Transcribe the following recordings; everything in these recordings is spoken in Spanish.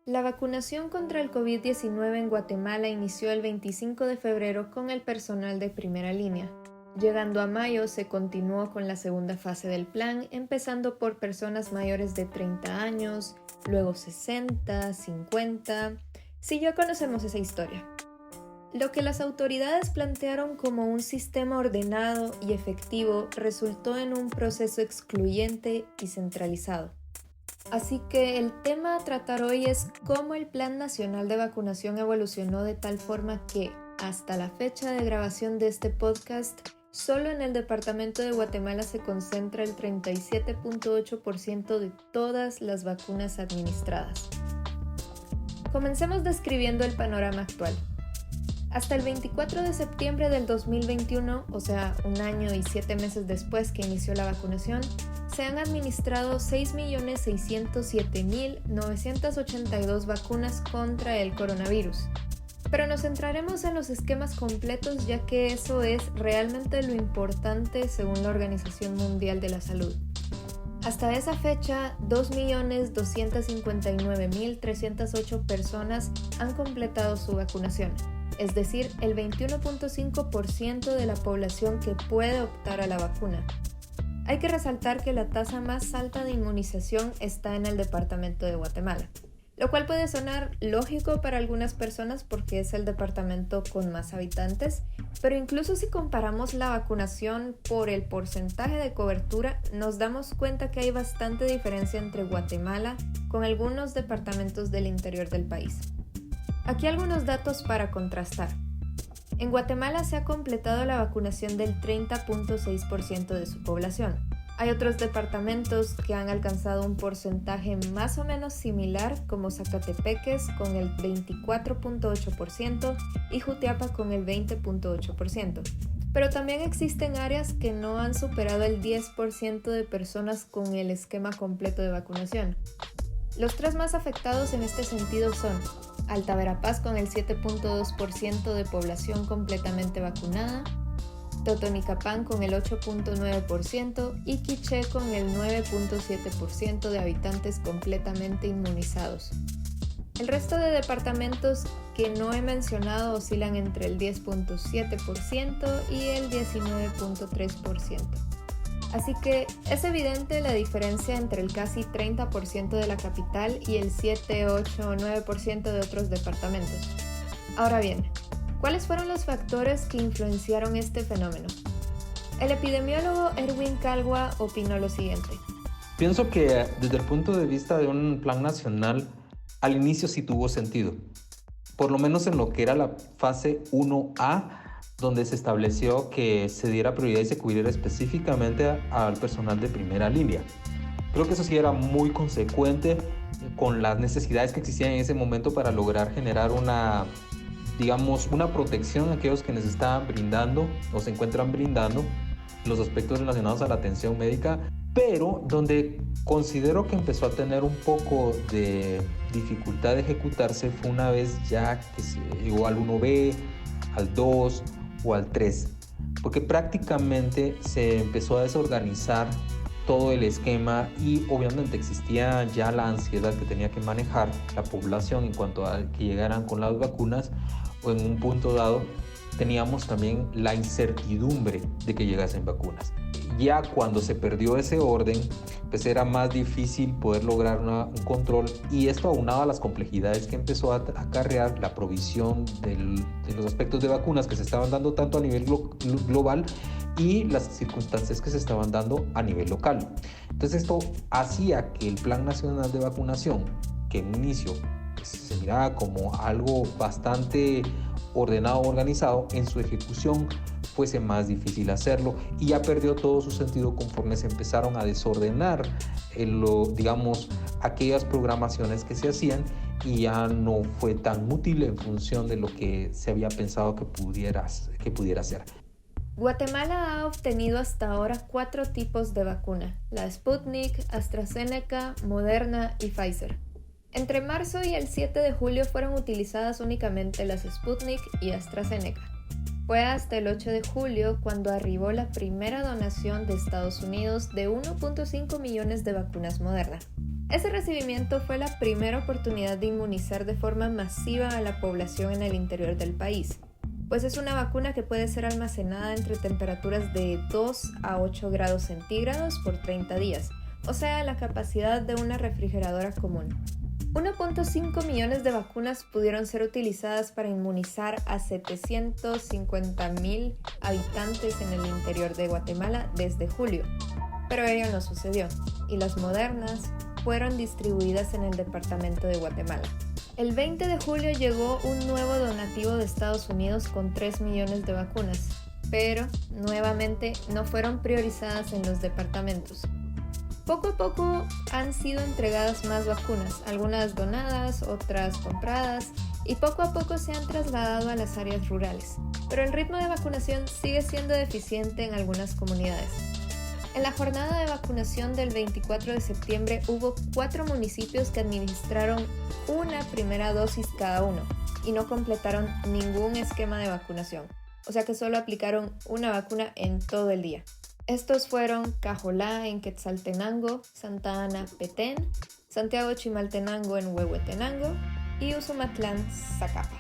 La vacunación contra el COVID-19 en Guatemala inició el 25 de febrero con el personal de primera línea. Llegando a mayo se continuó con la segunda fase del plan, empezando por personas mayores de 30 años, luego 60, 50. Sí, ya conocemos esa historia. Lo que las autoridades plantearon como un sistema ordenado y efectivo resultó en un proceso excluyente y centralizado. Así que el tema a tratar hoy es cómo el Plan Nacional de Vacunación evolucionó de tal forma que, hasta la fecha de grabación de este podcast, solo en el departamento de Guatemala se concentra el 37.8% de todas las vacunas administradas. Comencemos describiendo el panorama actual. Hasta el 24 de septiembre del 2021, o sea, un año y 7 meses después que inició la vacunación, se han administrado 6.607.982 vacunas contra el coronavirus. Pero nos centraremos en los esquemas completos, ya que eso es realmente lo importante según la Organización Mundial de la Salud. Hasta esa fecha, 2.259.308 personas han completado su vacunación, es decir, el 21.5% de la población que puede optar a la vacuna. Hay que resaltar que la tasa más alta de inmunización está en el departamento de Guatemala, lo cual puede sonar lógico para algunas personas porque es el departamento con más habitantes, pero incluso si comparamos la vacunación por el porcentaje de cobertura, nos damos cuenta que hay bastante diferencia entre Guatemala con algunos departamentos del interior del país. Aquí algunos datos para contrastar. En Guatemala se ha completado la vacunación del 30.6% de su población. Hay otros departamentos que han alcanzado un porcentaje más o menos similar, como Zacatepeques con el 24.8% y Jutiapa con el 20.8%. Pero también existen áreas que no han superado el 10% de personas con el esquema completo de vacunación. Los tres más afectados en este sentido son Alta Verapaz con el 7.2% de población completamente vacunada, Totonicapán con el 8.9% y Quiché con el 9.7% de habitantes completamente inmunizados. El resto de departamentos que no he mencionado oscilan entre el 10.7% y el 19.3%. Así que es evidente la diferencia entre el casi 30% de la capital y el 7, 8 o 9% de otros departamentos. Ahora bien, ¿cuáles fueron los factores que influenciaron este fenómeno? El epidemiólogo Erwin Calgua opinó lo siguiente. Pienso que desde el punto de vista de un plan nacional, al inicio sí tuvo sentido. Por lo menos en lo que era la fase 1A, donde se estableció que se diera prioridad y se cubriera específicamente al personal de primera línea. Creo que eso sí era muy consecuente con las necesidades que existían en ese momento para lograr generar una protección a aquellos que nos estaban brindando o se encuentran brindando los aspectos relacionados a la atención médica, pero donde considero que empezó a tener un poco de dificultad de ejecutarse fue una vez ya que se llegó al 1B, al 2 o al 3, porque prácticamente se empezó a desorganizar todo el esquema y obviamente existía ya la ansiedad que tenía que manejar la población en cuanto a que llegaran con las vacunas, o en un punto dado teníamos también la incertidumbre de que llegasen vacunas. Ya cuando se perdió ese orden, pues era más difícil poder lograr un control, y esto aunado a las complejidades que empezó a acarrear la provisión de los aspectos de vacunas que se estaban dando tanto a nivel global y las circunstancias que se estaban dando a nivel local. Entonces esto hacía que el Plan Nacional de Vacunación, que en un inicio pues, se miraba como algo bastante ordenado, organizado, en su ejecución fuese más difícil hacerlo, y ya perdió todo su sentido conforme se empezaron a desordenar aquellas programaciones que se hacían, y ya no fue tan útil en función de lo que se había pensado que pudiera ser. Guatemala ha obtenido hasta ahora 4 tipos de vacuna: la Sputnik, AstraZeneca, Moderna y Pfizer. Entre marzo y el 7 de julio fueron utilizadas únicamente las Sputnik y AstraZeneca. Fue hasta el 8 de julio cuando arribó la primera donación de Estados Unidos de 1.5 millones de vacunas Moderna. Ese recibimiento fue la primera oportunidad de inmunizar de forma masiva a la población en el interior del país, pues es una vacuna que puede ser almacenada entre temperaturas de 2 a 8 grados centígrados por 30 días, o sea, la capacidad de una refrigeradora común. 1.5 millones de vacunas pudieron ser utilizadas para inmunizar a 750,000 habitantes en el interior de Guatemala desde julio, pero ello no sucedió, y las Modernas fueron distribuidas en el departamento de Guatemala. El 20 de julio llegó un nuevo donativo de Estados Unidos con 3 millones de vacunas, pero nuevamente no fueron priorizadas en los departamentos. Poco a poco han sido entregadas más vacunas, algunas donadas, otras compradas, y poco a poco se han trasladado a las áreas rurales, pero el ritmo de vacunación sigue siendo deficiente en algunas comunidades. En la jornada de vacunación del 24 de septiembre hubo 4 municipios que administraron una primera dosis cada uno y no completaron ningún esquema de vacunación, o sea que solo aplicaron una vacuna en todo el día. Estos fueron Cajolá en Quetzaltenango, Santa Ana, Petén, Santiago Chimaltenango en Huehuetenango y Usumatlán, Zacapa.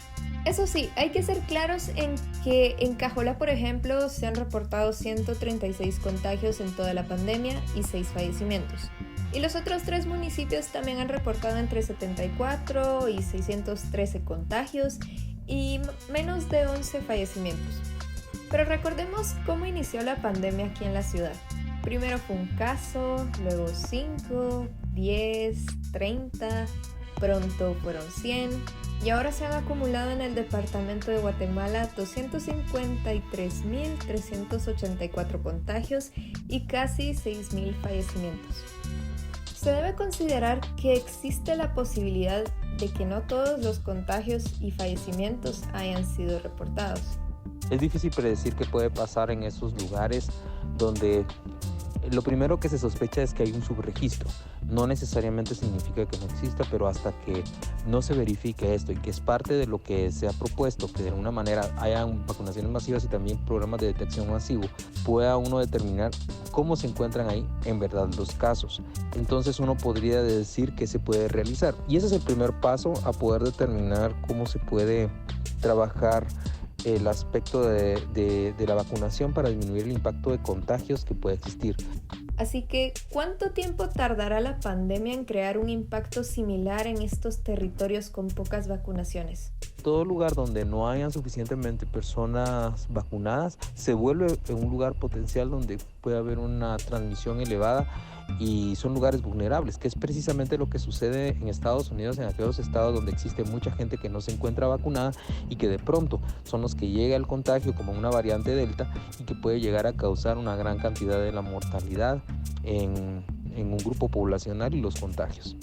Eso sí, hay que ser claros en que en Cajolá, por ejemplo, se han reportado 136 contagios en toda la pandemia y 6 fallecimientos. Y los otros 3 municipios también han reportado entre 74 y 613 contagios y menos de 11 fallecimientos. Pero recordemos cómo inició la pandemia aquí en la ciudad. Primero fue un caso, luego 5, 10, 30, pronto fueron 100 y ahora se han acumulado en el departamento de Guatemala 253,384 contagios y casi 6,000 fallecimientos. Se debe considerar que existe la posibilidad de que no todos los contagios y fallecimientos hayan sido reportados. Es difícil predecir qué puede pasar en esos lugares donde lo primero que se sospecha es que hay un subregistro. No necesariamente significa que no exista, pero hasta que no se verifique esto y que es parte de lo que se ha propuesto, que de alguna manera hayan vacunaciones masivas y también programas de detección masivo, pueda uno determinar cómo se encuentran ahí en verdad los casos. Entonces uno podría decir que se puede realizar. Y ese es el primer paso a poder determinar cómo se puede trabajar el aspecto de la vacunación para disminuir el impacto de contagios que puede existir. Así que, ¿cuánto tiempo tardará la pandemia en crear un impacto similar en estos territorios con pocas vacunaciones? Todo lugar donde no hayan suficientemente personas vacunadas se vuelve un lugar potencial donde puede haber una transmisión elevada y son lugares vulnerables, que es precisamente lo que sucede en Estados Unidos, en aquellos estados donde existe mucha gente que no se encuentra vacunada y que de pronto son los que llega el contagio como una variante Delta y que puede llegar a causar una gran cantidad de la mortalidad en un grupo poblacional y los contagios.